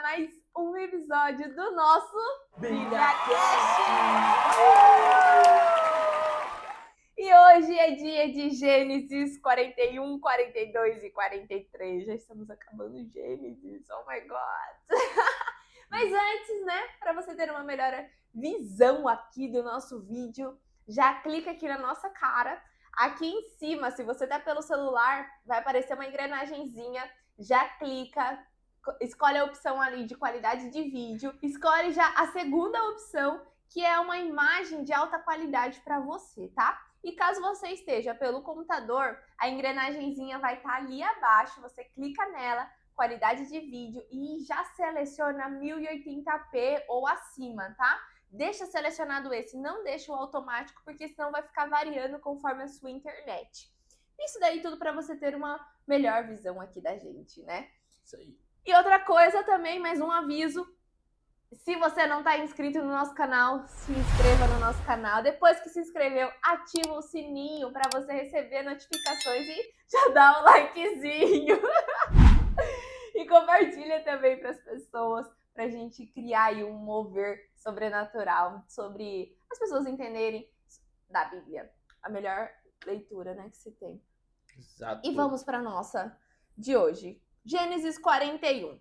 mais um episódio do nosso BíbliaCast! E hoje é dia de Gênesis 41, 42 e 43. Já estamos acabando Gênesis, oh my God! Mas antes, né, para você ter uma melhor visão aqui do nosso vídeo, já clica aqui na nossa cara. Aqui em cima, se você tá pelo celular, vai aparecer uma engrenagenzinha. Já clica, escolhe a opção ali de qualidade de vídeo, escolhe já a segunda opção, que é uma imagem de alta qualidade para você, tá? E caso você esteja pelo computador, a engrenagenzinha vai estar ali abaixo, você clica nela, qualidade de vídeo, e já seleciona 1080p ou acima, tá? Deixa selecionado esse, não deixa o automático, porque senão vai ficar variando conforme a sua internet. Isso daí tudo para você ter uma melhor visão aqui da gente, né? Isso aí. E outra coisa também, mais um aviso. Se você não está inscrito no nosso canal, se inscreva no nosso canal. Depois que se inscreveu, ativa o sininho para você receber notificações e já dá um likezinho. E compartilha também para as pessoas, para a gente criar aí um mover sobrenatural, sobre as pessoas entenderem da Bíblia. A melhor leitura, né, que se tem. Exato. E vamos para a nossa de hoje. Gênesis 41.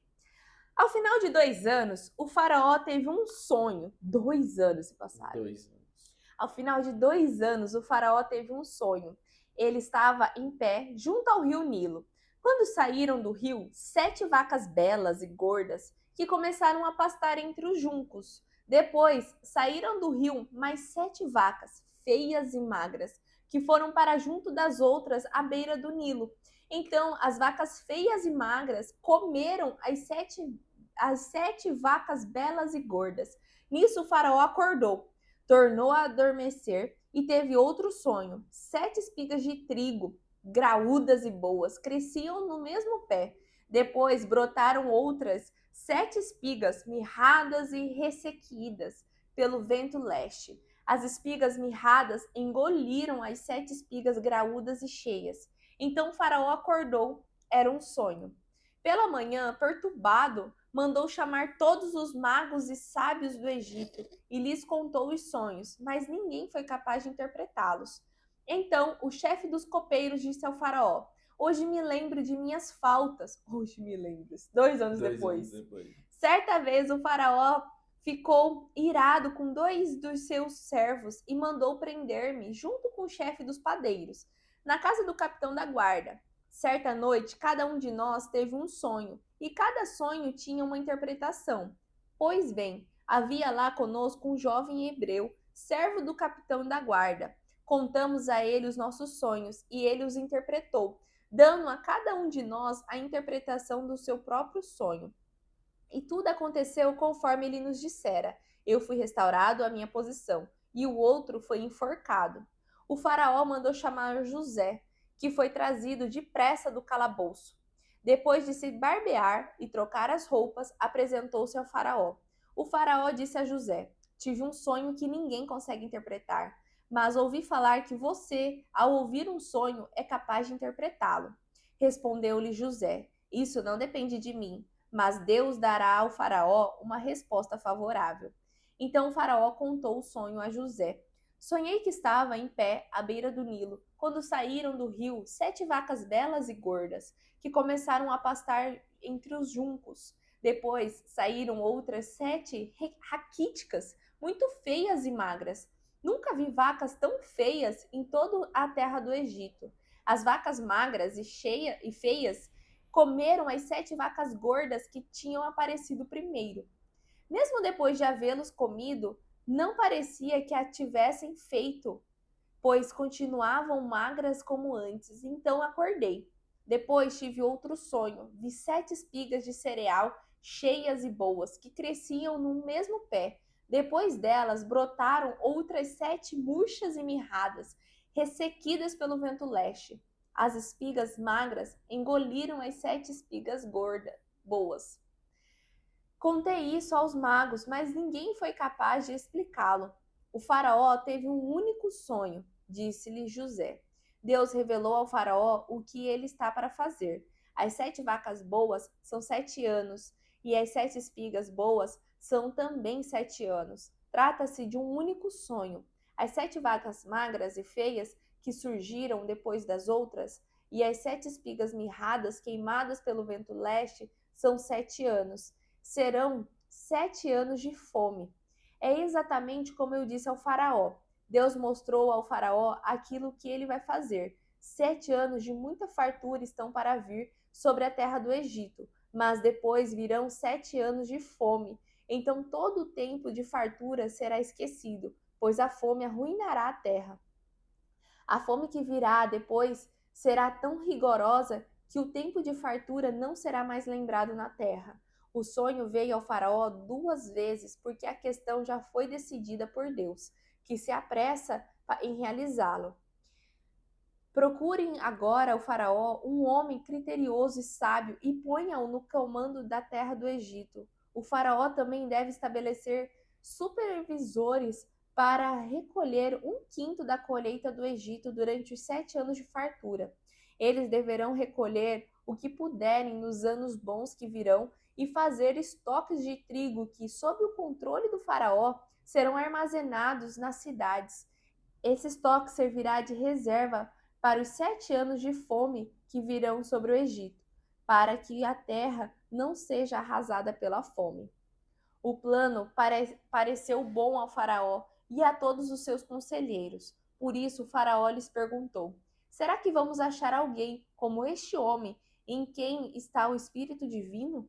Ao final de 2 anos, o faraó teve um sonho. 2 anos se passaram. 2 anos. Ao final de 2 anos, o faraó teve um sonho. Ele estava em pé junto ao rio Nilo. Quando saíram do rio, 7 vacas belas e gordas que começaram a pastar entre os juncos. Depois, saíram do rio mais 7 vacas, feias e magras, que foram para junto das outras à beira do Nilo. Então, as vacas feias e magras comeram as sete vacas belas e gordas. Nisso, o faraó acordou, tornou a adormecer e teve outro sonho. 7 espigas de trigo, graúdas e boas, cresciam no mesmo pé. Depois brotaram outras 7 espigas mirradas e ressequidas pelo vento leste. As espigas mirradas engoliram as 7 espigas graúdas e cheias. Então o faraó acordou, era um sonho. Pela manhã, perturbado, mandou chamar todos os magos e sábios do Egito e lhes contou os sonhos, mas ninguém foi capaz de interpretá-los. Então o chefe dos copeiros disse ao faraó: hoje me lembro de minhas faltas. Hoje me lembro. 2 anos depois. Certa vez o faraó ficou irado com 2 dos seus servos e mandou prender-me junto com o chefe dos padeiros, na casa do capitão da guarda. Certa noite, cada um de nós teve um sonho, e cada sonho tinha uma interpretação. Pois bem, havia lá conosco um jovem hebreu, servo do capitão da guarda. Contamos a ele os nossos sonhos, e ele os interpretou, dando a cada um de nós a interpretação do seu próprio sonho. E tudo aconteceu conforme ele nos dissera. Eu fui restaurado à minha posição, e o outro foi enforcado. O faraó mandou chamar José, que foi trazido depressa do calabouço. Depois de se barbear e trocar as roupas, apresentou-se ao faraó. O faraó disse a José: tive um sonho que ninguém consegue interpretar, mas ouvi falar que você, ao ouvir um sonho, é capaz de interpretá-lo. Respondeu-lhe José: isso não depende de mim, mas Deus dará ao faraó uma resposta favorável. Então o faraó contou o sonho a José. Sonhei que estava em pé à beira do Nilo, quando saíram do rio 7 vacas belas e gordas, que começaram a pastar entre os juncos. Depois saíram outras 7 raquíticas, muito feias e magras. Nunca vi vacas tão feias em toda a terra do Egito. As vacas magras e feias comeram as 7 vacas gordas que tinham aparecido primeiro. Mesmo depois de havê-los comido, não parecia que a tivessem feito, pois continuavam magras como antes. Então acordei. Depois tive outro sonho. Vi 7 espigas de cereal cheias e boas, que cresciam no mesmo pé. Depois delas brotaram outras 7 murchas e mirradas, ressequidas pelo vento leste. As espigas magras engoliram as 7 espigas boas. Contei isso aos magos, mas ninguém foi capaz de explicá-lo. O faraó teve um único sonho, disse-lhe José. Deus revelou ao faraó o que ele está para fazer. As 7 vacas boas são 7 anos, e as 7 espigas boas são também 7 anos. Trata-se de um único sonho. As 7 vacas magras e feias que surgiram depois das outras, e as 7 espigas mirradas queimadas pelo vento leste, são 7 anos. Serão 7 anos de fome. É exatamente como eu disse ao faraó. Deus mostrou ao faraó aquilo que ele vai fazer. 7 anos de muita fartura estão para vir sobre a terra do Egito, mas depois virão 7 anos de fome. Então todo o tempo de fartura será esquecido, pois a fome arruinará a terra. A fome que virá depois será tão rigorosa que o tempo de fartura não será mais lembrado na terra. O sonho veio ao faraó 2 vezes, porque a questão já foi decidida por Deus, que se apressa em realizá-lo. Procurem agora o faraó, um homem criterioso e sábio, e ponham-o no comando da terra do Egito. O faraó também deve estabelecer supervisores para recolher 1/5 da colheita do Egito durante os 7 anos de fartura. Eles deverão recolher o que puderem nos anos bons que virão e fazer estoques de trigo que, sob o controle do faraó, serão armazenados nas cidades. Esse estoque servirá de reserva para os 7 anos de fome que virão sobre o Egito, para que a terra não seja arrasada pela fome. O plano pareceu bom ao faraó e a todos os seus conselheiros. Por isso o faraó lhes perguntou: será que vamos achar alguém como este homem em quem está o Espírito Divino?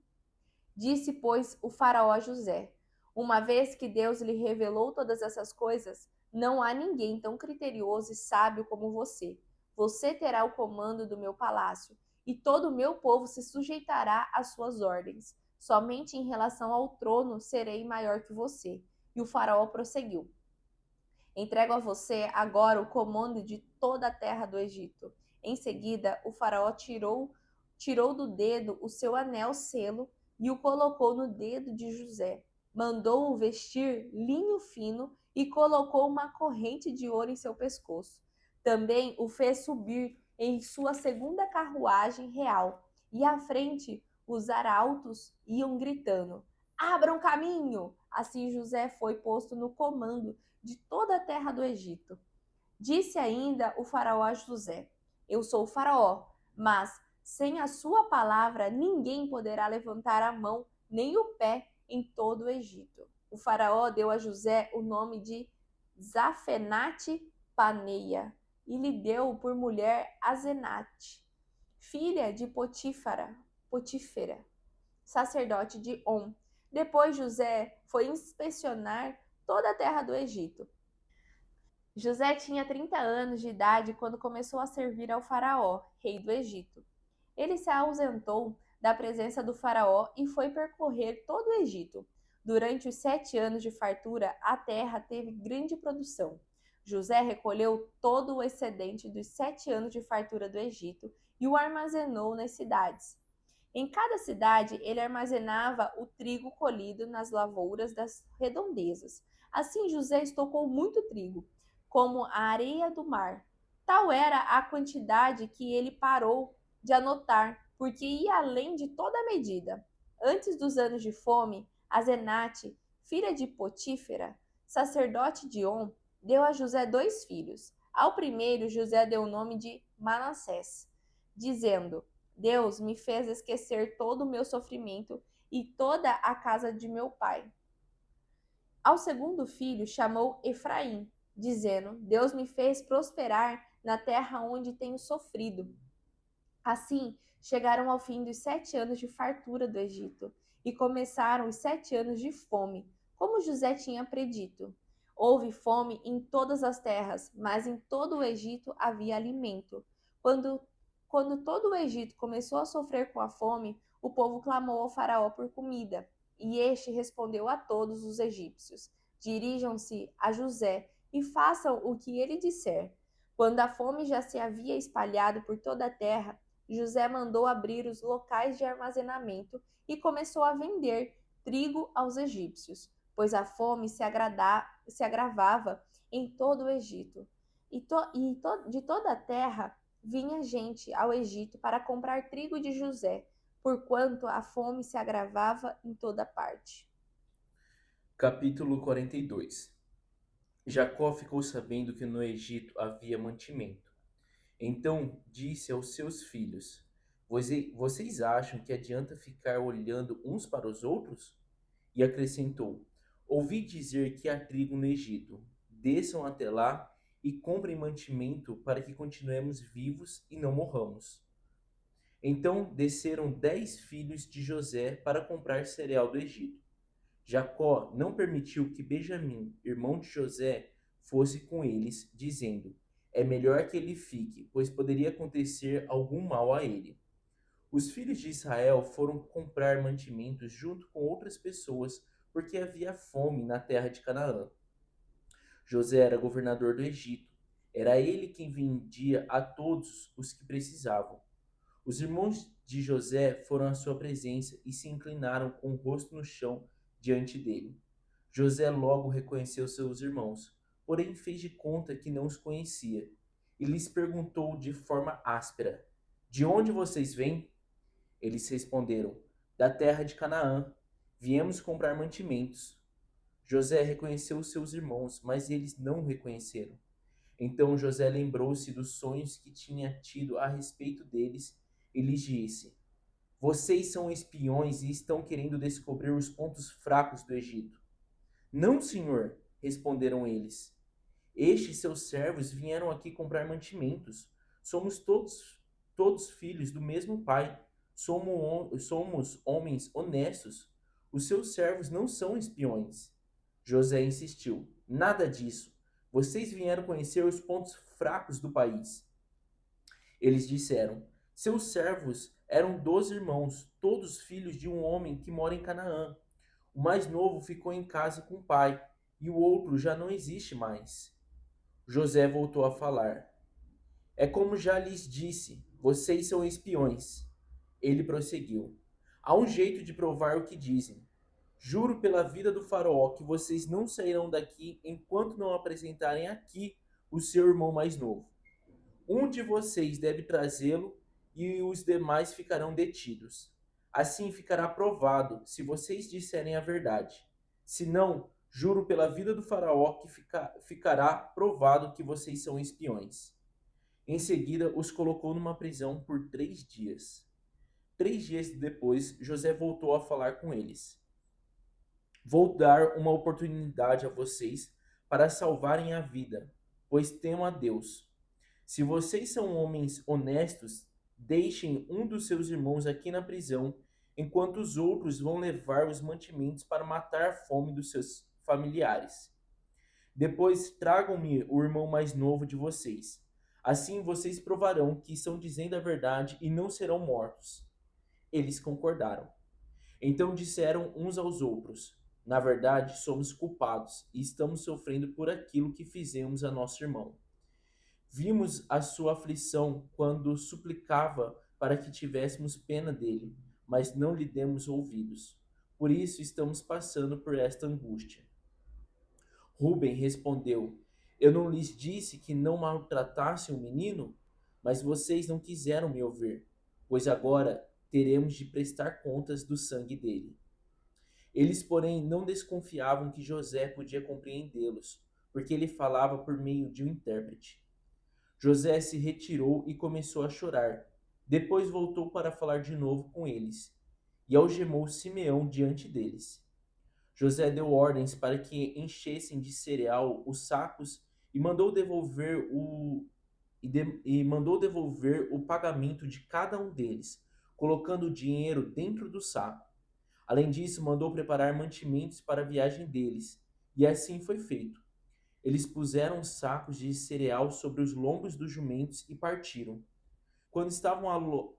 Disse, pois, o faraó a José: uma vez que Deus lhe revelou todas essas coisas, não há ninguém tão criterioso e sábio como você. Você terá o comando do meu palácio, e todo o meu povo se sujeitará às suas ordens. Somente em relação ao trono serei maior que você. E o faraó prosseguiu: entrego a você agora o comando de toda a terra do Egito. Em seguida, o faraó tirou do dedo o seu anel-selo e o colocou no dedo de José. Mandou-o vestir linho fino e colocou uma corrente de ouro em seu pescoço. Também o fez subir em sua segunda carruagem real, e à frente os arautos iam gritando: abram caminho! Assim José foi posto no comando de toda a terra do Egito. Disse ainda o faraó a José: eu sou o faraó, mas sem a sua palavra ninguém poderá levantar a mão nem o pé em todo o Egito. O faraó deu a José o nome de Zafenate Paneia e lhe deu por mulher Asenate, filha de Potífera, sacerdote de On. Depois José foi inspecionar toda a terra do Egito. José tinha 30 anos de idade quando começou a servir ao faraó, rei do Egito. Ele se ausentou da presença do faraó e foi percorrer todo o Egito. Durante os 7 anos de fartura, a terra teve grande produção. José recolheu todo o excedente dos 7 anos de fartura do Egito e o armazenou nas cidades. Em cada cidade, ele armazenava o trigo colhido nas lavouras das redondezas. Assim, José estocou muito trigo, como a areia do mar. Tal era a quantidade que ele parou de anotar, porque ia além de toda a medida. Antes dos anos de fome, Asenate, filha de Potífera, sacerdote de On, deu a José 2 filhos. Ao primeiro, José deu o nome de Manassés, dizendo: Deus me fez esquecer todo o meu sofrimento e toda a casa de meu pai. Ao segundo filho chamou Efraim, dizendo: Deus me fez prosperar na terra onde tenho sofrido. Assim, chegaram ao fim dos 7 anos de fartura do Egito, e começaram os 7 anos de fome, como José tinha predito. Houve fome em todas as terras, mas em todo o Egito havia alimento. Quando todo o Egito começou a sofrer com a fome, o povo clamou ao faraó por comida, e este respondeu a todos os egípcios: dirijam-se a José e façam o que ele disser. Quando a fome já se havia espalhado por toda a terra, José mandou abrir os locais de armazenamento e começou a vender trigo aos egípcios, pois a fome se agravava em todo o Egito. De toda a terra vinha gente ao Egito para comprar trigo de José, porquanto a fome se agravava em toda parte. Capítulo 42. Jacó ficou sabendo que no Egito havia mantimento. Então disse aos seus filhos: Vocês acham que adianta ficar olhando uns para os outros? E acrescentou: Ouvi dizer que há trigo no Egito. Desçam até lá e comprem mantimento para que continuemos vivos e não morramos. Então desceram 10 filhos de José para comprar cereal do Egito. Jacó não permitiu que Benjamim, irmão de José, fosse com eles, dizendo: É melhor que ele fique, pois poderia acontecer algum mal a ele. Os filhos de Israel foram comprar mantimentos junto com outras pessoas, porque havia fome na terra de Canaã. José era governador do Egito. Era ele quem vendia a todos os que precisavam. Os irmãos de José foram à sua presença e se inclinaram com o rosto no chão diante dele. José logo reconheceu seus irmãos, porém fez de conta que não os conhecia, e lhes perguntou de forma áspera: De onde vocês vêm? Eles responderam: Da terra de Canaã. Viemos comprar mantimentos. José reconheceu seus irmãos, mas eles não o reconheceram. Então José lembrou-se dos sonhos que tinha tido a respeito deles e lhes disse: Vocês são espiões e estão querendo descobrir os pontos fracos do Egito. Não, senhor, responderam eles. Estes seus servos vieram aqui comprar mantimentos. Somos todos filhos do mesmo pai. Somos homens honestos. Os seus servos não são espiões. José insistiu: Nada disso. Vocês vieram conhecer os pontos fracos do país. Eles disseram: Seus servos eram 12 irmãos, todos filhos de um homem que mora em Canaã. O mais novo ficou em casa com o pai, e o outro já não existe mais. José voltou a falar: É como já lhes disse, vocês são espiões. Ele prosseguiu: Há um jeito de provar o que dizem. Juro pela vida do faraó que vocês não sairão daqui enquanto não apresentarem aqui o seu irmão mais novo. Um de vocês deve trazê-lo e os demais ficarão detidos. Assim ficará provado se vocês disserem a verdade. Se não, juro pela vida do faraó que ficará provado que vocês são espiões. Em seguida, os colocou numa prisão por 3 dias. 3 dias depois, José voltou a falar com eles. Vou dar uma oportunidade a vocês para salvarem a vida, pois temo a Deus. Se vocês são homens honestos, deixem um dos seus irmãos aqui na prisão, enquanto os outros vão levar os mantimentos para matar a fome dos seus familiares. Depois tragam-me o irmão mais novo de vocês. Assim vocês provarão que estão dizendo a verdade e não serão mortos. Eles concordaram. Então disseram uns aos outros: Na verdade, somos culpados e estamos sofrendo por aquilo que fizemos a nosso irmão. Vimos a sua aflição quando suplicava para que tivéssemos pena dele, mas não lhe demos ouvidos. Por isso estamos passando por esta angústia. Rúben respondeu: Eu não lhes disse que não maltratassem o menino? Mas vocês não quiseram me ouvir, pois agora teremos de prestar contas do sangue dele. Eles, porém, não desconfiavam que José podia compreendê-los, porque ele falava por meio de um intérprete. José se retirou e começou a chorar. Depois voltou para falar de novo com eles, e algemou Simeão diante deles. José deu ordens para que enchessem de cereal os sacos e mandou devolver o pagamento de cada um deles, colocando o dinheiro dentro do saco. Além disso, mandou preparar mantimentos para a viagem deles, e assim foi feito. Eles puseram os sacos de cereal sobre os lombos dos jumentos e partiram. Quando estavam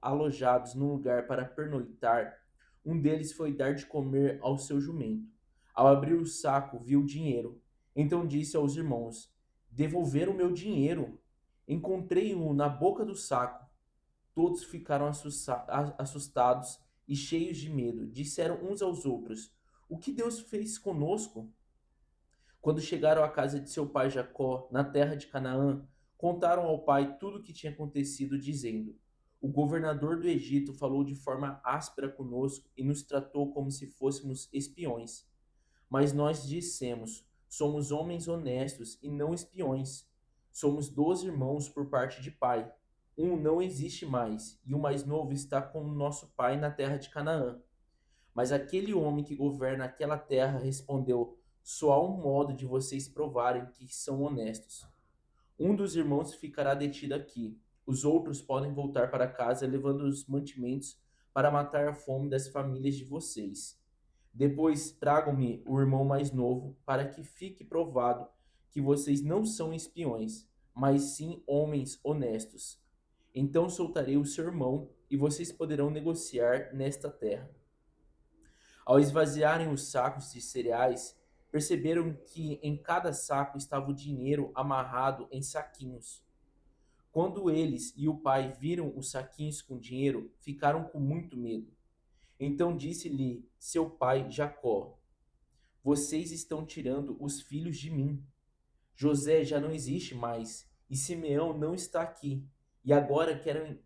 alojados num lugar para pernoitar, um deles foi dar de comer ao seu jumento. Ao abrir o saco, viu o dinheiro. Então disse aos irmãos: Devolveram o meu dinheiro. Encontrei-o na boca do saco. Todos ficaram assustados e cheios de medo. Disseram uns aos outros: O que Deus fez conosco? Quando chegaram à casa de seu pai Jacó, na terra de Canaã, contaram ao pai tudo o que tinha acontecido, dizendo: O governador do Egito falou de forma áspera conosco e nos tratou como se fôssemos espiões. Mas nós dissemos: somos homens honestos e não espiões. Somos 12 irmãos por parte de pai. Um não existe mais, e o mais novo está com nosso pai na terra de Canaã. Mas aquele homem que governa aquela terra respondeu: só há um modo de vocês provarem que são honestos. Um dos irmãos ficará detido aqui. Os outros podem voltar para casa levando os mantimentos para matar a fome das famílias de vocês. Depois tragam-me o irmão mais novo, para que fique provado que vocês não são espiões, mas sim homens honestos. Então soltarei o seu irmão e vocês poderão negociar nesta terra. Ao esvaziarem os sacos de cereais, perceberam que em cada saco estava o dinheiro amarrado em saquinhos. Quando eles e o pai viram os saquinhos com dinheiro, ficaram com muito medo. Então disse-lhe seu pai Jacó: vocês estão tirando os filhos de mim. José já não existe mais, e Simeão não está aqui. E agora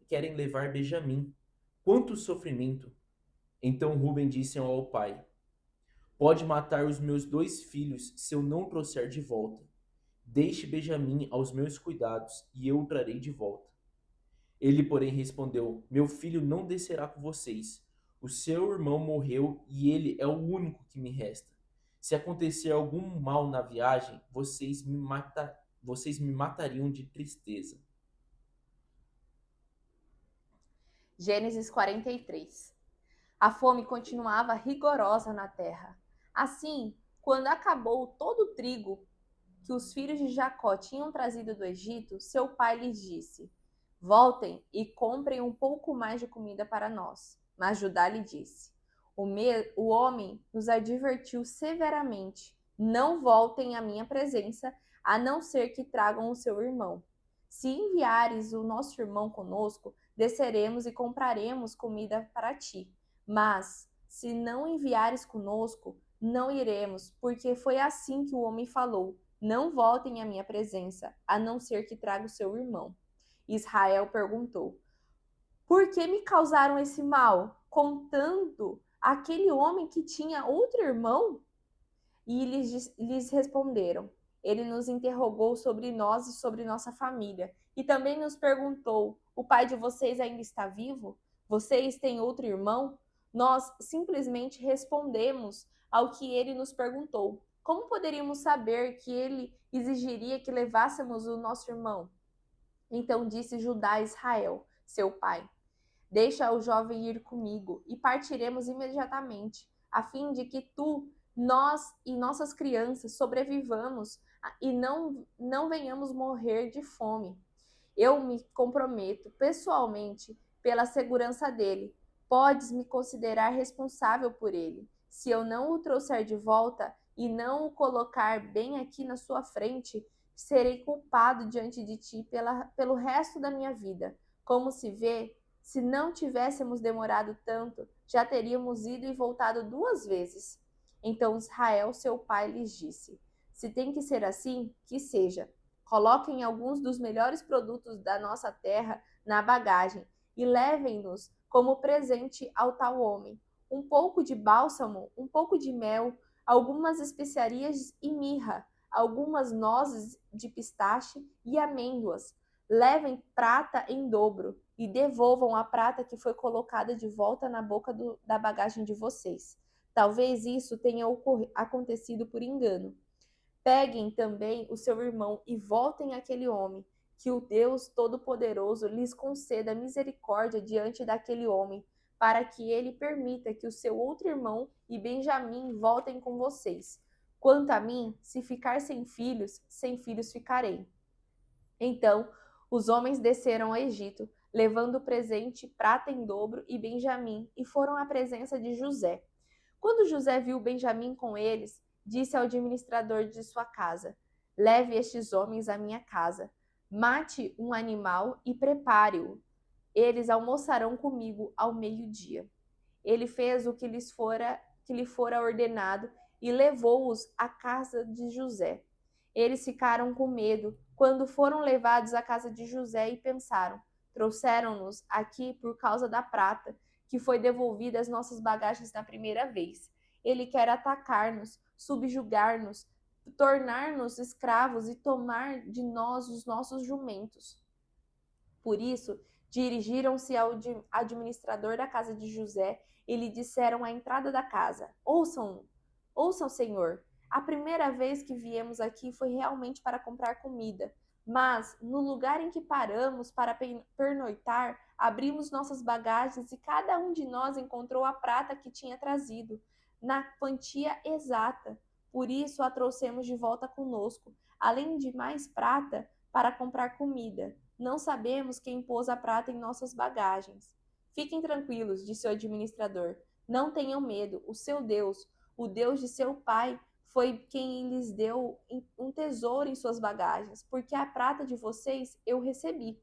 querem levar Benjamim. Quanto sofrimento! Então Rubem disse ao pai: pode matar os meus 2 filhos se eu não o trouxer de volta. Deixe Benjamim aos meus cuidados, e eu o trarei de volta. Ele, porém, respondeu: meu filho não descerá com vocês. O seu irmão morreu e ele é o único que me resta. Se acontecer algum mal na viagem, vocês me matariam de tristeza. Gênesis 43. A fome continuava rigorosa na terra. Assim, quando acabou todo o trigo que os filhos de Jacó tinham trazido do Egito, seu pai lhes disse: voltem e comprem um pouco mais de comida para nós. Mas Judá lhe disse: o homem nos advertiu severamente: não voltem à minha presença, a não ser que tragam o seu irmão. Se enviares o nosso irmão conosco, desceremos e compraremos comida para ti. Mas, se não enviares conosco, não iremos, porque foi assim que o homem falou: não voltem à minha presença, a não ser que traga o seu irmão. Israel perguntou: por que me causaram esse mal, contando aquele homem que tinha outro irmão? E lhes responderam: ele nos interrogou sobre nós e sobre nossa família, e também nos perguntou: o pai de vocês ainda está vivo? Vocês têm outro irmão? Nós simplesmente respondemos ao que ele nos perguntou. Como poderíamos saber que ele exigiria que levássemos o nosso irmão? Então disse Judá a Israel, seu pai: deixa o jovem ir comigo e partiremos imediatamente, a fim de que nós e nossas crianças sobrevivamos e não venhamos morrer de fome. Eu me comprometo pessoalmente pela segurança dele. Podes me considerar responsável por ele. Se eu não o trouxer de volta e não o colocar bem aqui na sua frente, serei culpado diante de ti pelo resto da minha vida. Como se vê, se não tivéssemos demorado tanto, já teríamos ido e voltado 2 vezes. Então Israel, seu pai, lhes disse: se tem que ser assim, que seja. Coloquem alguns dos melhores produtos da nossa terra na bagagem e levem-nos como presente ao tal homem. Um pouco de bálsamo, um pouco de mel, algumas especiarias e mirra, algumas nozes de pistache e amêndoas. Levem prata em dobro e devolvam a prata que foi colocada de volta na boca da bagagem de vocês. Talvez isso tenha acontecido por engano. Peguem também o seu irmão e voltem àquele homem, que o Deus Todo-Poderoso lhes conceda misericórdia diante daquele homem, para que ele permita que o seu outro irmão e Benjamim voltem com vocês. Quanto a mim, se ficar sem filhos ficarei. Então, os homens desceram ao Egito, levando o presente, prata em dobro e Benjamim, e foram à presença de José. Quando José viu Benjamim com eles, disse ao administrador de sua casa: leve estes homens à minha casa, mate um animal e prepare-o. Eles almoçarão comigo ao meio-dia. Ele fez o que lhe fora ordenado e levou-os à casa de José. Eles ficaram com medo quando foram levados à casa de José e pensaram: Trouxeram-nos aqui por causa da prata, que foi devolvida às nossas bagagens na primeira vez. Ele quer atacar-nos, subjugar-nos, tornar-nos escravos e tomar de nós os nossos jumentos. Por isso, dirigiram-se ao administrador da casa de José e lhe disseram à entrada da casa: ouçam, senhor. A primeira vez que viemos aqui foi realmente para comprar comida, mas no lugar em que paramos para pernoitar, abrimos nossas bagagens e cada um de nós encontrou a prata que tinha trazido, na quantia exata. Por isso a trouxemos de volta conosco, além de mais prata para comprar comida. Não sabemos quem pôs a prata em nossas bagagens. Fiquem tranquilos, disse o administrador. Não tenham medo. O seu Deus, o Deus de seu pai, foi quem lhes deu um tesouro em suas bagagens, porque a prata de vocês eu recebi.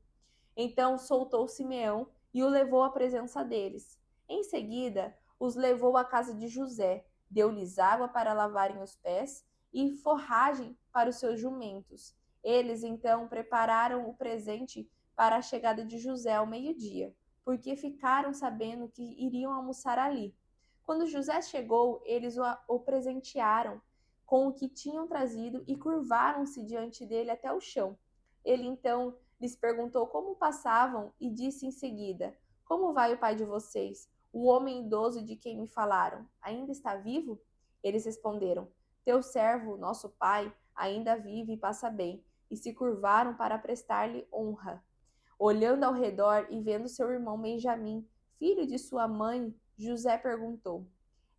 Então soltou Simeão e o levou à presença deles. Em seguida, os levou à casa de José, deu-lhes água para lavarem os pés e forragem para os seus jumentos. Eles então prepararam o presente para a chegada de José ao meio-dia, porque ficaram sabendo que iriam almoçar ali. Quando José chegou, eles o presentearam com o que tinham trazido e curvaram-se diante dele até o chão. Ele então lhes perguntou como passavam e disse em seguida: Como vai o pai de vocês? O homem idoso de quem me falaram, ainda está vivo? Eles responderam: Teu servo, nosso pai, ainda vive e passa bem. E se curvaram para prestar-lhe honra. Olhando ao redor e vendo seu irmão Benjamim, filho de sua mãe, José perguntou: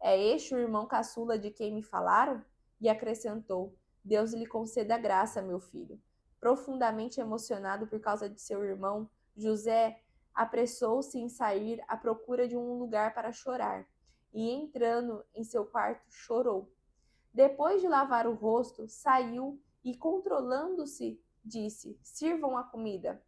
É este o irmão caçula de quem me falaram? E acrescentou: Deus lhe conceda graça, meu filho. Profundamente emocionado por causa de seu irmão, José apressou-se em sair à procura de um lugar para chorar, e entrando em seu quarto, chorou. Depois de lavar o rosto, saiu e, controlando-se, disse: Sirvam a comida.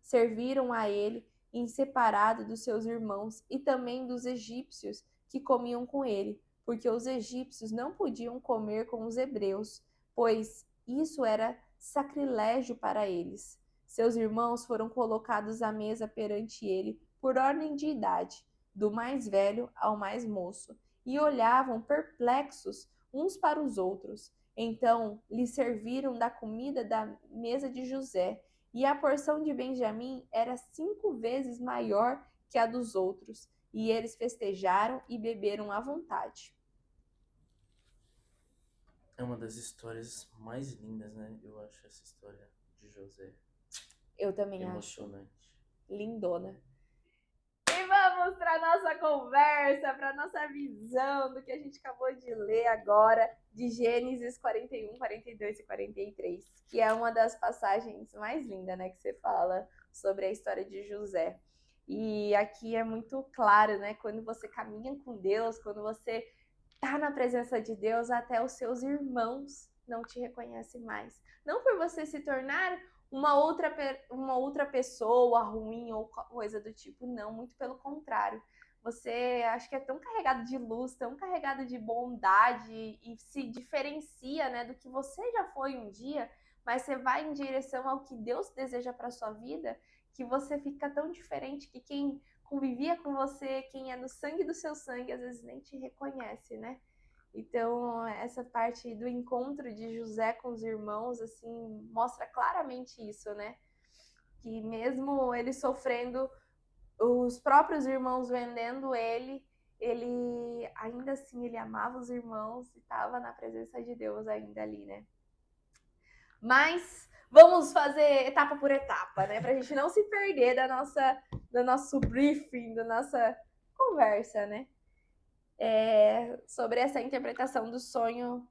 Serviram a ele em separado dos seus irmãos e também dos egípcios que comiam com ele, porque os egípcios não podiam comer com os hebreus, pois isso era sacrilégio para eles. Seus irmãos foram colocados à mesa perante ele por ordem de idade, do mais velho ao mais moço, e olhavam perplexos uns para os outros. Então lhe serviram da comida da mesa de José, e a porção de Benjamim era 5 vezes maior que a dos outros, e eles festejaram e beberam à vontade. É uma das histórias mais lindas, né? Eu acho essa história de José Eu também emocionante. acho lindona. E vamos para nossa conversa, para nossa visão do que a gente acabou de ler agora, de Gênesis 41, 42 e 43, que é uma das passagens mais lindas, né, que você fala sobre a história de José. E aqui é muito claro, né, quando você caminha com Deus, quando você tá na presença de Deus, até os seus irmãos não te reconhecem mais. Não por você se tornar uma outra pessoa ruim ou coisa do tipo, não, muito pelo contrário. Você acho que é tão carregado de luz, tão carregado de bondade e se diferencia, né, do que você já foi um dia, mas você vai em direção ao que Deus deseja para sua vida, que você fica tão diferente que quem convivia com você, quem é do sangue do seu sangue, às vezes nem te reconhece, né? Então, essa parte do encontro de José com os irmãos, assim, mostra claramente isso, né? Que mesmo ele sofrendo, os próprios irmãos vendendo ele ainda assim, ele amava os irmãos e estava na presença de Deus ainda ali, né? Mas vamos fazer etapa por etapa, né? Pra gente não se perder do nosso briefing, da nossa conversa, né? Sobre essa interpretação do sonho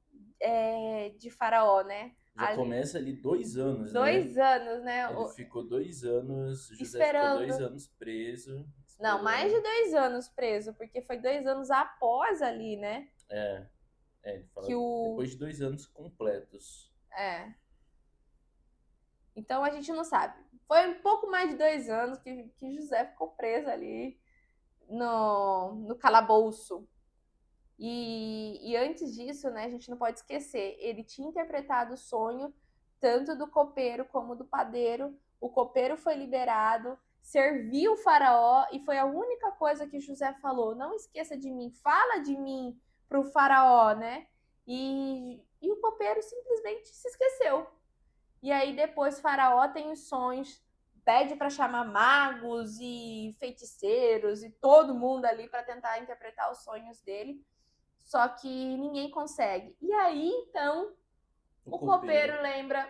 de Faraó, né? Já começa ali 2 anos, né? 2 anos, né? Ele ficou 2 anos, José Esperando. ficou 2 anos preso. Não, mais de 2 anos preso, porque foi 2 anos após ali, né? Ele fala Que depois de 2 anos completos. Então a gente não sabe. Foi um pouco mais de 2 anos que José ficou preso ali no calabouço. E antes disso, né, a gente não pode esquecer, ele tinha interpretado o sonho tanto do copeiro como do padeiro. O copeiro foi liberado, servir o faraó, e foi a única coisa que José falou: não esqueça de mim, fala de mim para o faraó, né? E o copeiro simplesmente se esqueceu. E aí depois faraó tem os sonhos, pede para chamar magos e feiticeiros e todo mundo ali para tentar interpretar os sonhos dele, só que ninguém consegue. E aí então o copeiro lembra,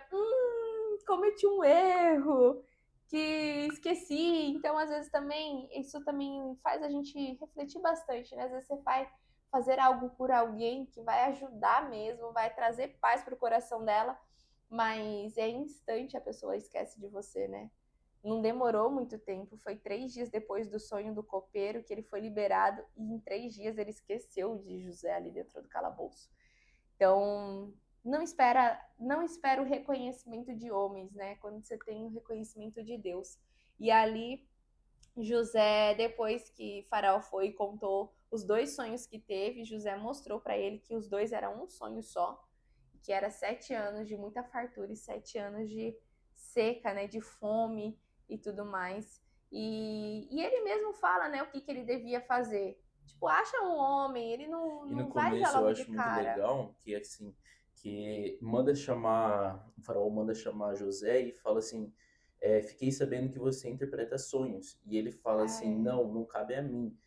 cometi um erro, que esqueci. Então, às vezes também, isso também faz a gente refletir bastante, né? Às vezes você vai fazer algo por alguém que vai ajudar mesmo, vai trazer paz pro coração dela, mas é instante a pessoa esquece de você, né? Não demorou muito tempo, foi 3 dias depois do sonho do copeiro que ele foi liberado, e em 3 dias ele esqueceu de José ali dentro do calabouço. Então, não espera o reconhecimento de homens, né? Quando você tem o reconhecimento de Deus. E ali, José, depois que Faraó foi e contou os 2 sonhos que teve, José mostrou para ele que os 2 eram um sonho só, que era 7 anos de muita fartura e 7 anos de seca, né? De fome e tudo mais. E ele mesmo fala, né? O que ele devia fazer. Tipo, acha um homem, ele não, E no não vai já começo eu logo de acho muito cara. legal que assim, que manda chamar, o faraó manda chamar José e fala assim, fiquei sabendo que você interpreta sonhos. E ele fala assim, É, não, não cabe a mim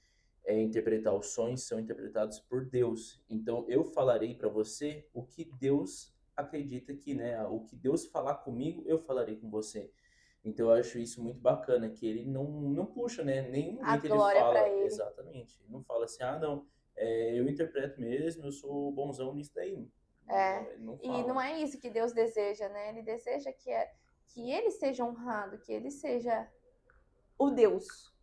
interpretar os sonhos, são interpretados por Deus. Então eu falarei para você o que Deus acredita que, né, o que Deus falar comigo, eu falarei com você. Então eu acho isso muito bacana, que ele não puxa, né? Em nenhum a momento ele glória para fala ele. exatamente. Ele não fala assim, ah, não, eu interpreto mesmo, eu sou bonzão nisso daí. É. Ele não E não fala. é isso que Deus deseja, né? Ele deseja que ele seja honrado, que ele seja o Deus.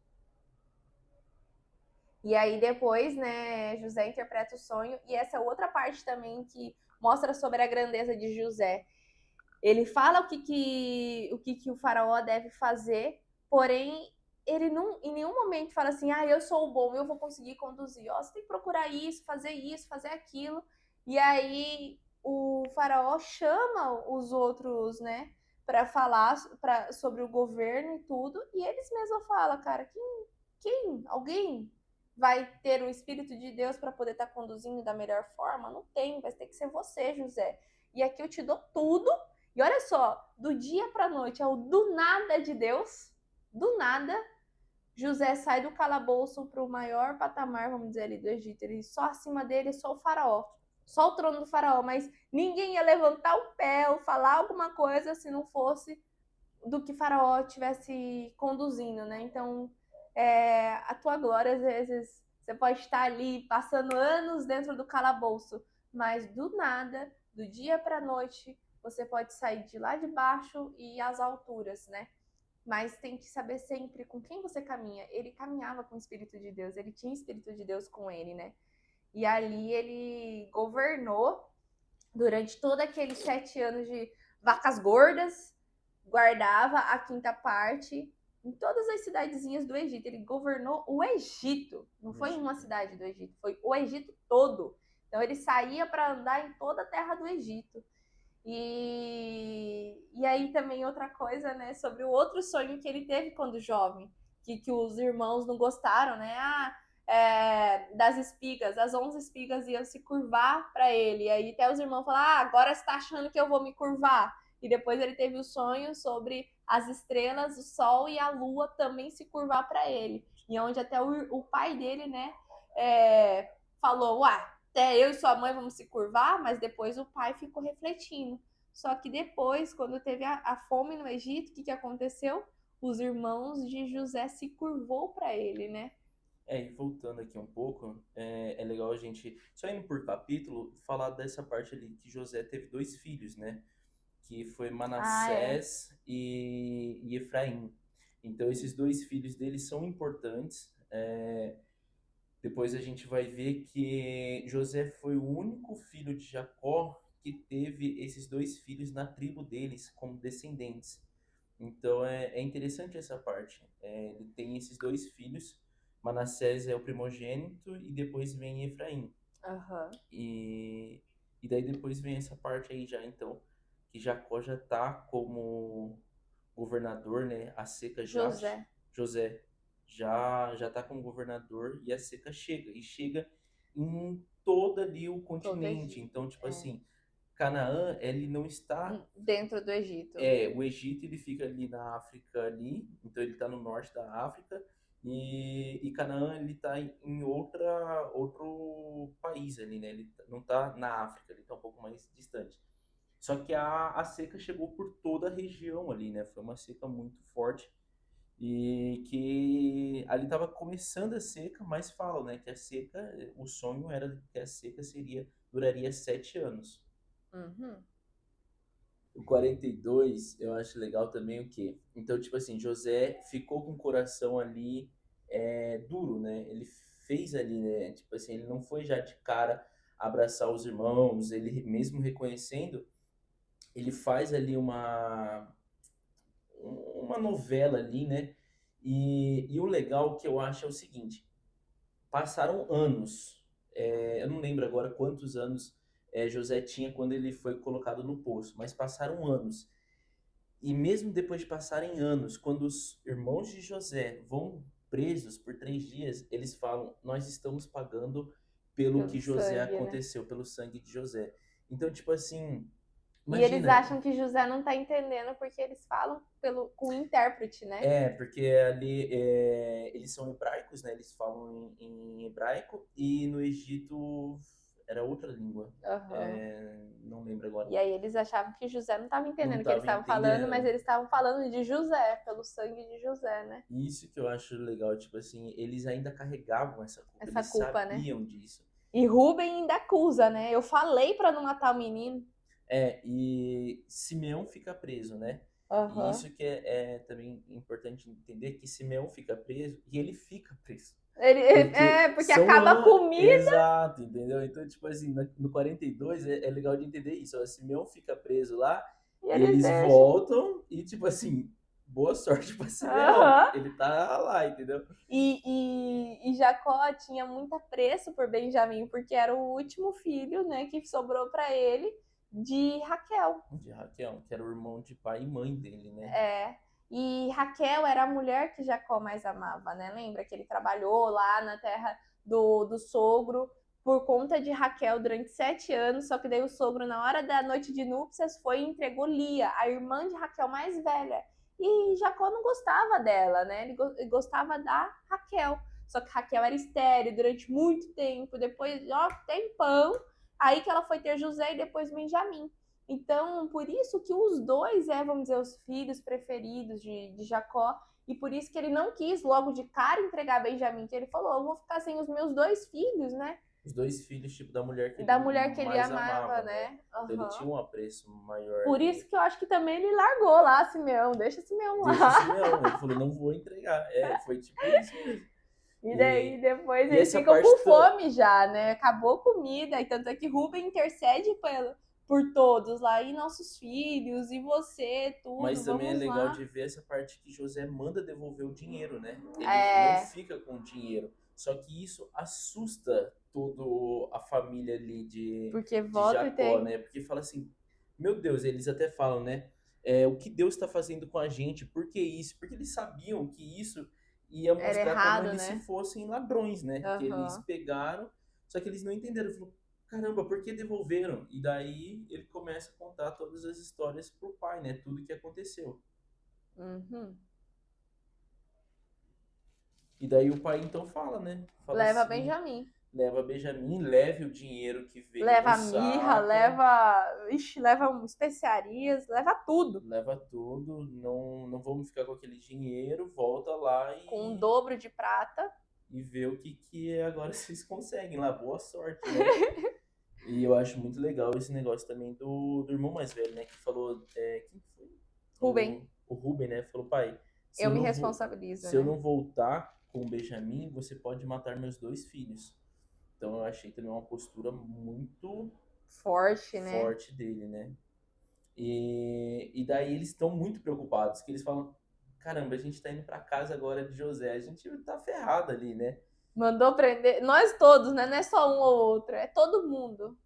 E aí depois, né, José interpreta o sonho, e essa é outra parte também que mostra sobre a grandeza de José. Ele fala o que o faraó deve fazer, porém ele não em nenhum momento fala assim: "Ah, eu sou o bom, eu vou conseguir conduzir. Ó, você tem que procurar isso, fazer aquilo". E aí o faraó chama os outros, né, para falar sobre o governo e tudo, e eles mesmos falam: "Cara, quem? Alguém vai ter o Espírito de Deus para poder estar conduzindo da melhor forma? Não tem, vai ter que ser você, José. E aqui eu te dou tudo. E olha só, do dia para noite, ao do nada de Deus, do nada, José sai do calabouço para o maior patamar, vamos dizer ali, do Egito. Ele só acima dele, só o faraó. Só o trono do faraó, mas ninguém ia levantar o pé ou falar alguma coisa se não fosse do que Faraó estivesse conduzindo, né? Então, a tua glória, às vezes, você pode estar ali passando anos dentro do calabouço, mas do nada, do dia para a noite, você pode sair de lá de baixo e ir às alturas, né? Mas tem que saber sempre com quem você caminha. Ele caminhava com o Espírito de Deus, ele tinha o Espírito de Deus com ele, né? E ali ele governou durante todos aqueles 7 anos de vacas gordas, guardava a quinta parte em todas as cidadezinhas do Egito. Ele governou o Egito, não foi uma cidade do Egito, foi o Egito todo. Então ele saía para andar em toda a terra do Egito. E aí também outra coisa, né, sobre o outro sonho que ele teve quando jovem, que os irmãos não gostaram, né? Das espigas, as 11 espigas iam se curvar para ele. E aí até os irmãos falaram: agora você está achando que eu vou me curvar? E depois ele teve o sonho sobre as estrelas, o sol e a lua também se curvar para ele. E onde até o pai dele, né, falou: uai, até eu e sua mãe vamos se curvar, mas depois o pai ficou refletindo. Só que depois, quando teve a fome no Egito, o que aconteceu? Os irmãos de José se curvou para ele, né? E voltando aqui um pouco, é legal a gente, só indo por capítulo, falar dessa parte ali que José teve dois filhos, né? Que foi Ah, é. Manassés e Efraim. Então, esses dois filhos dele são importantes. Depois a gente vai ver que José foi o único filho de Jacó que teve esses dois filhos na tribo deles como descendentes. Então é interessante essa parte. Ele tem esses dois filhos. Manassés é o primogênito e depois vem Efraim. Aham. E, e daí depois vem essa parte aí já, então, que Jacó já tá como governador, né? A seca já José. José já tá como governador e a seca chega. E chega em todo ali o Todo continente. Egito. Então, tipo É. assim, Canaã, ele não está... Dentro do Egito. O Egito, ele fica ali na África ali. Então, ele tá no norte da África. E Canaã, ele tá em outro país ali, né? Ele não tá na África, ele tá um pouco mais distante. Só que a seca chegou por toda a região ali, né? Foi uma seca muito forte e que ali estava começando a seca, mas falam, né, que a seca, o sonho era que a seca duraria 7 anos. Uhum. O 42, eu acho legal também o quê? Então, tipo assim, José ficou com o coração ali duro, né? Ele fez ali, né? Tipo assim, ele não foi já de cara abraçar os irmãos, ele mesmo reconhecendo, ele faz ali uma novela ali, né? E o legal que eu acho é o seguinte: passaram anos, eu não lembro agora quantos anos José tinha quando ele foi colocado no poço, mas passaram anos. E mesmo depois de passarem anos, quando os irmãos de José vão presos por 3 dias, eles falam: Nós estamos pagando pelo Pelo que José sangue, né? aconteceu, pelo sangue de José. Então, tipo assim, E eles imagina. acham que José não tá entendendo porque eles falam com o intérprete, né? Porque ali eles são hebraicos, né? Eles falam em hebraico e no Egito era outra língua. Aham. Não lembro agora. E aí eles achavam que José não estava Não entendendo o que eles estava estavam falando, mas entendendo. eles estavam falando de José, pelo sangue de José, né? Isso que eu acho legal, tipo assim, eles ainda carregavam essa culpa, Essa eles culpa, né? sabiam disso. E Rubem ainda acusa, né? Eu falei pra não matar o menino. E Simeão fica preso, né? E Aham. isso que é também importante entender que Simeão fica preso e ele fica preso. Porque Porque são acaba a anos. comida Exato, entendeu? Então, tipo assim, no 42 é legal de entender isso. O Simeão fica preso lá, e eles eles deixam. voltam e, tipo assim, boa sorte pra Simeão. Aham. Ele tá lá, entendeu? E Jacó tinha muito apreço por Benjamim, porque era o último filho, né, que sobrou para ele de Raquel. De Raquel, que era o irmão de pai e mãe dele, né? É. E Raquel era a mulher que Jacó mais amava, né? Lembra que ele trabalhou lá na terra do sogro por conta de Raquel durante 7 anos, só que daí o sogro, na hora da noite de núpcias, foi e entregou Lia, a irmã de Raquel mais velha. E Jacó não gostava dela, né? Ele gostava da Raquel. Só que Raquel era estéril durante muito tempo. Depois, ó, tempão. Aí que ela foi ter José e depois Benjamim. Então, por isso que os dois vamos dizer, os filhos preferidos de Jacó, e por isso que ele não quis logo de cara entregar Benjamim, que ele falou, eu vou ficar sem os meus dois filhos, né? Os dois filhos, tipo, da mulher que Da ele mulher que ele mais amava, amava, né? né? Então ele tinha Uhum. um apreço maior Por isso ali. que eu acho que também ele largou lá Simeão, deixa Simeão Deixa lá. Simeão. Ele falou, não vou entregar. Foi tipo isso mesmo. E daí E, depois e eles essa ficam com parte. fome já, né? Acabou a comida, e tanto é que Rubem intercede por todos lá, e nossos filhos, e você, tudo, Mas também é vamos legal lá. de ver essa parte que José manda devolver o dinheiro, né? Ele não É, fica com o dinheiro. Só que isso assusta toda a família ali porque de volta e Jacó, tem. né? Porque fala assim, meu Deus, eles até falam, né? O que Deus está fazendo com a gente? Por que isso? Porque eles sabiam que isso ia Era mostrar como errado, eles se né? fossem ladrões, né? Que eles Aham. pegaram, só que eles não entenderam. Falou, caramba, por que devolveram? E daí ele começa a contar todas as histórias pro pai, né? Tudo que aconteceu. Uhum. E daí o pai então fala, né? Fala Leva assim, Benjamin. leva Benjamim, leve o dinheiro que veio no Leva mirra, saco, leva especiarias, leva tudo. leva tudo, não vamos ficar com aquele dinheiro, volta lá Com um e, dobro de prata. e vê o que agora vocês conseguem lá. Boa sorte, né? E eu acho muito legal esse negócio também do irmão mais velho, né? Que falou, quem foi? Rubem, O Ruben, né? Falou, pai, se eu eu me não vou, responsabilizo, se eu né? não voltar com o Benjamim, você pode matar meus 2 filhos. Então eu achei também uma postura muito Forte, né? forte dele, né? E daí eles estão muito preocupados, que eles falam, caramba, a gente tá indo pra casa agora de José, a gente tá ferrado ali, né? Mandou prender. Nós todos, né? Não é só um ou outro, é todo mundo.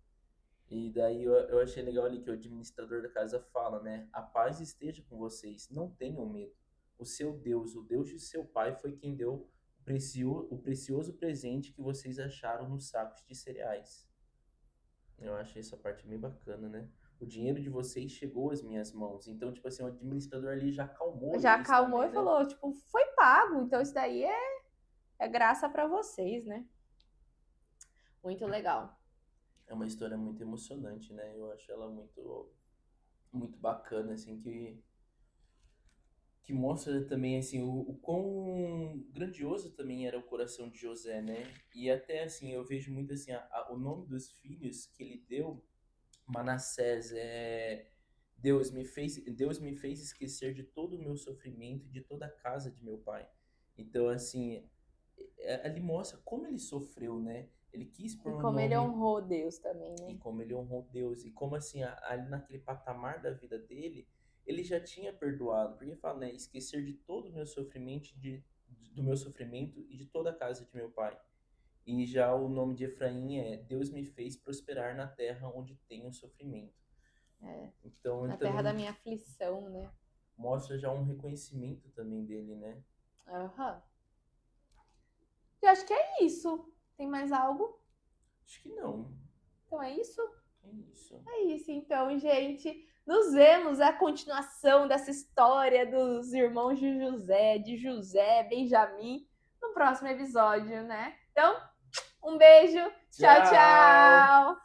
E daí eu achei legal ali que o administrador da casa fala, né? A paz esteja com vocês, não tenham medo. o seu Deus, o Deus de seu pai, foi quem deu o precioso presente que vocês acharam nos sacos de cereais. Eu achei essa parte bem bacana, né? O dinheiro de vocês chegou às minhas mãos. Então, tipo assim, o administrador ali já acalmou Já eles acalmou também, e né? falou, tipo, foi pago, então isso daí é graça pra vocês, né? Muito legal. É uma história muito emocionante, né? Eu acho ela muito bacana, assim, que mostra também, assim, o quão grandioso também era o coração de José, né? E até, assim, eu vejo muito, assim, o nome dos filhos que ele deu, Manassés, Deus me fez esquecer de todo o meu sofrimento e de toda a casa de meu pai. Então, assim, ali mostra como ele sofreu, né? Ele quis E pôr um como ele nome honrou Deus também, e né? como ele honrou Deus e como assim ali naquele patamar da vida dele ele já tinha perdoado, porque ele fala, né, esquecer de todo o meu sofrimento do meu sofrimento e de toda a casa de meu pai. E já o nome de Efraim é Deus me fez prosperar na terra onde tenho sofrimento. É, Então ele na terra da também minha aflição, né? mostra já um reconhecimento também dele, né? Aham. Eu acho que é isso. Tem mais algo? Acho que não. Então é isso? É isso. É isso, então, gente. Nos vemos a continuação dessa história dos irmãos de José, Benjamim, no próximo episódio, né? Então, um beijo. Tchau, Tchau! tchau.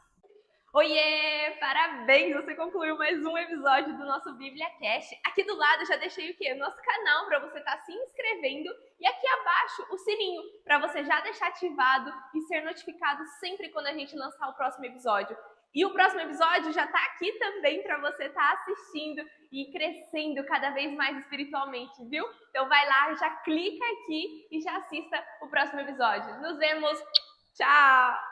Oiê! Parabéns! Você concluiu mais um episódio do nosso Bíblia Cast. Aqui do lado eu já deixei o quê? O nosso canal para você estar se inscrevendo e aqui abaixo o sininho para você já deixar ativado e ser notificado sempre quando a gente lançar o próximo episódio. E o próximo episódio já está aqui também para você estar assistindo e crescendo cada vez mais espiritualmente, viu? Então vai lá, já clica aqui e já assista o próximo episódio. Nos vemos! Tchau!